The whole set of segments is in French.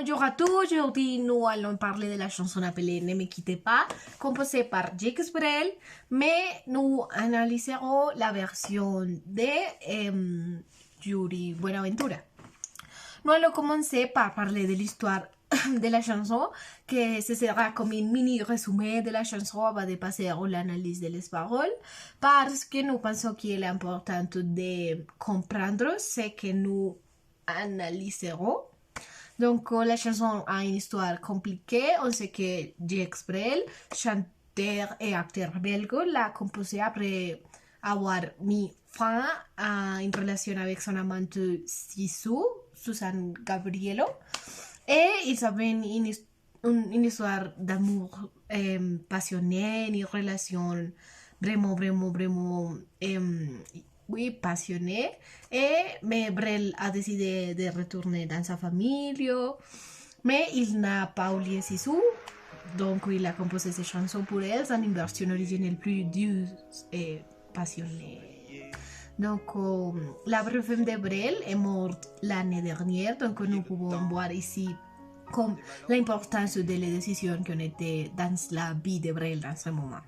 Bonjour à tous, aujourd'hui nous allons parler de la chanson appelée Ne me quittez pas, composée par Jacques Brel, mais nous analyserons la version de Yuri Buenaventura. Nous allons commencer par parler de l'histoire de la chanson, que ce sera comme un mini résumé de la chanson avant de passer à l'analyse des paroles, parce que nous pensons qu'il est important de comprendre ce que nous analyserons. Donc, la chanson a une histoire compliquée. On sait que Jacques Brel, chanteur et acteur belge, l'a composée après avoir mis fin à une relation avec son amante Sissou, Susan Gabrielo. Et ils avaient une histoire d'amour passionnée, une relation vraiment oui, passionnée. Mais Brel a décidé de retourner dans sa famille. Mais il n'a pas oublié Sissou. Donc il a composé ces chansons pour elle en une version originelle plus douce et passionnée. Donc la vraie femme de Brel est morte l'année dernière. Donc nous pouvons voir ici comme l'importance de les décisions qui ont été dans la vie de Brel dans ce moment.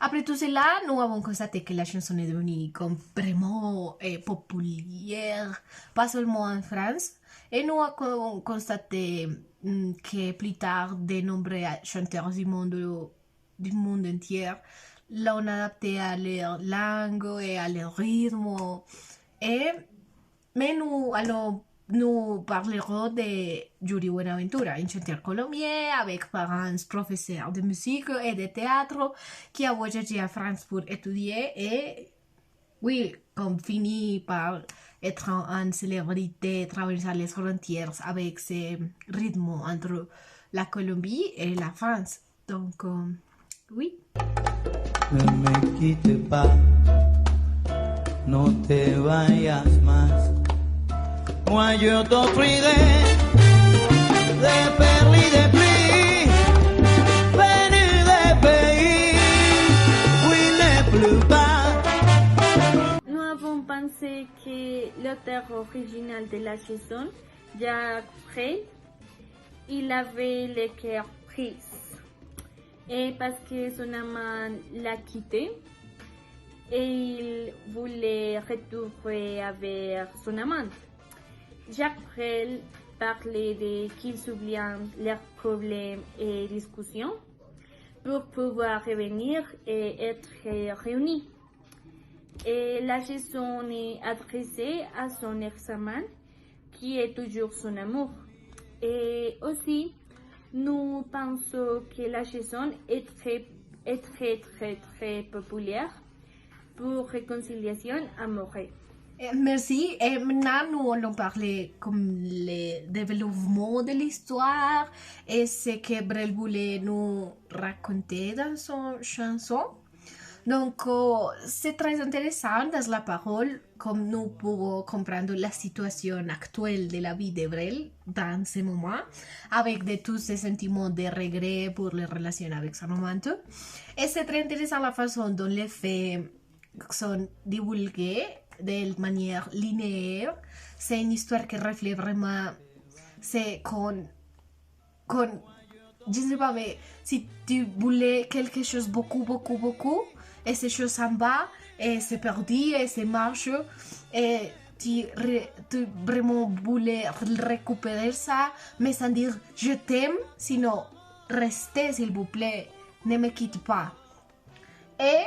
Après tout cela, nous avons constaté que la chanson est devenue comme vraiment populaire, pas seulement en France. Et nous avons constaté que plus tard, de nombreux chanteurs du monde entier l'ont adapté à leur langue et à leur rythme. Mais nous parlerons de Yuri Buenaventura, un chanteur colombien avec parents professeurs de musique et de théâtre qui a voyagé à France pour étudier et, oui, comme fini par être une célébrité, traverser les frontières avec ses rythmes entre la Colombie et la France. Donc, oui. Ne me quitte pas, no te vayas más. Moi je t'offrirai des perles et des pluies venues des pays où il ne pleut pas. Nous avons pensé que l'auteur original de la chanson, Jacques Brel, il avait le cœur pris. Et parce que son amant l'a quitté, et il voulait retrouver avec son amante. Jacques Brel parlait de qu'ils oublient leurs problèmes et discussions pour pouvoir revenir et être réunis. Et la chanson est adressée à son ex-amant qui est toujours son amour. Et aussi, nous pensons que la chanson est très populaire pour réconciliation amoureuse. Merci. Et maintenant, nous allons parler comme le développement de l'histoire et ce que Brel voulait nous raconter dans son chanson. Donc, c'est très intéressant dans la parole, comme nous pouvons comprendre la situation actuelle de la vie de Brel dans ce moment, avec tous ces sentiments de regret pour les relations avec son amante. Et c'est très intéressant la façon dont les faits sont divulgués de manière linéaire. C'est une histoire qui reflète vraiment, c'est je ne sais pas, mais si tu voulais quelque chose beaucoup, et ces choses s'en va, et c'est perdu, et c'est marche, et tu vraiment voulais récupérer ça, mais sans dire je t'aime, sinon restez s'il vous plaît, ne me quitte pas. Et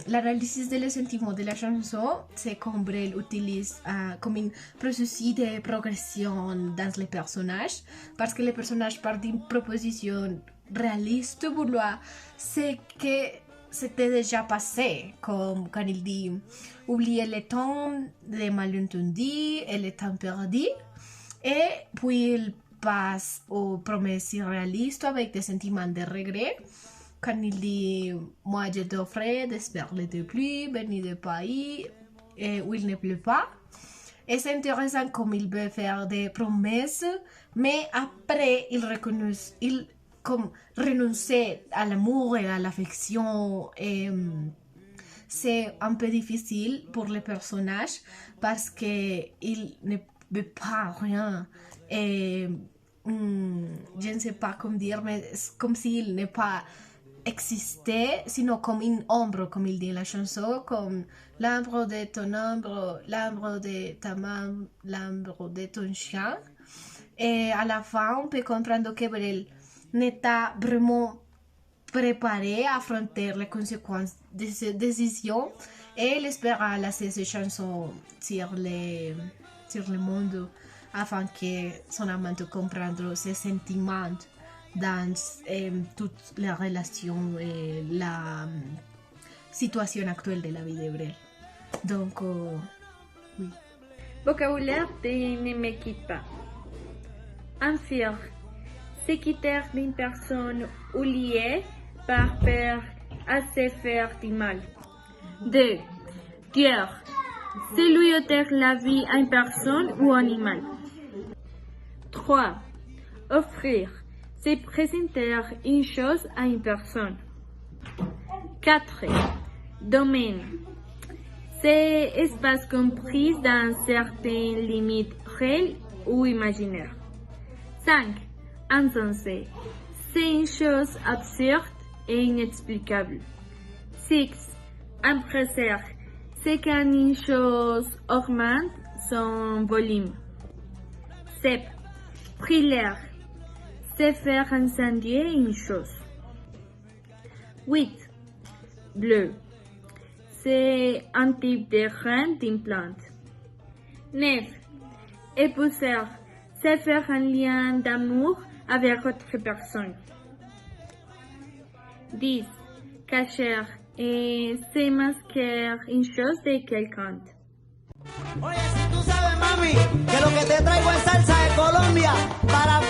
l'analyse des sentiments de la chanson, c'est comme Brel utilise comme un processus de progression dans les personnages, parce que les personnages partent d'une proposition réaliste pour lui, c'est que c'était déjà passé, comme quand il dit oublier le temps des malentendus et le temps perdu, et puis il passe aux promesses irréalistes avec des sentiments de regret. Quand il dit moi je t'offre des perles de pluie venues de pays où il ne pleut pas. Et c'est intéressant comme il veut faire des promesses, mais après il comme renoncer à l'amour et à l'affection. Et c'est un peu difficile pour les personnages parce qu'il ne veut pas rien. Et ne sais pas comment dire, mais c'est comme s'il n'est pas existé, sinon comme une ombre, comme il dit la chanson, comme l'ombre de ton ombre, l'ombre de ta main, l'ombre de ton chien. Et à la fin, on peut comprendre que Brel n'est pas vraiment préparé à affronter les conséquences de ses décisions et il espère laisser ses chansons sur le monde afin que son amant comprenne ses sentiments dans toutes les relations et la situation actuelle de la vie de Brel. Donc, oui. Vocabulaire de ne me quitte pas. Enfuir, c'est quitter une personne oubliée par peur à se faire du mal. 2. Tuer, c'est lui ôter la vie à une personne ou animal. 3. Offrir, c'est présenter une chose à une personne. 4. Domaine, c'est espace compris dans certaines limites réelles ou imaginaires. 5. Insensé, c'est une chose absurde et inexplicable. 6. Impresser, c'est quand une chose augmente son volume. 7. Brûler, c'est faire incendier une chose. 8. Bleu, c'est un type de grain d'une plante. 9. Épouser, c'est faire un lien d'amour avec autre personne. 10. Cacher, c'est masquer une chose de quelqu'un. Oye, si tú sabes, mami, que lo que te traigo es salsa de Colombia para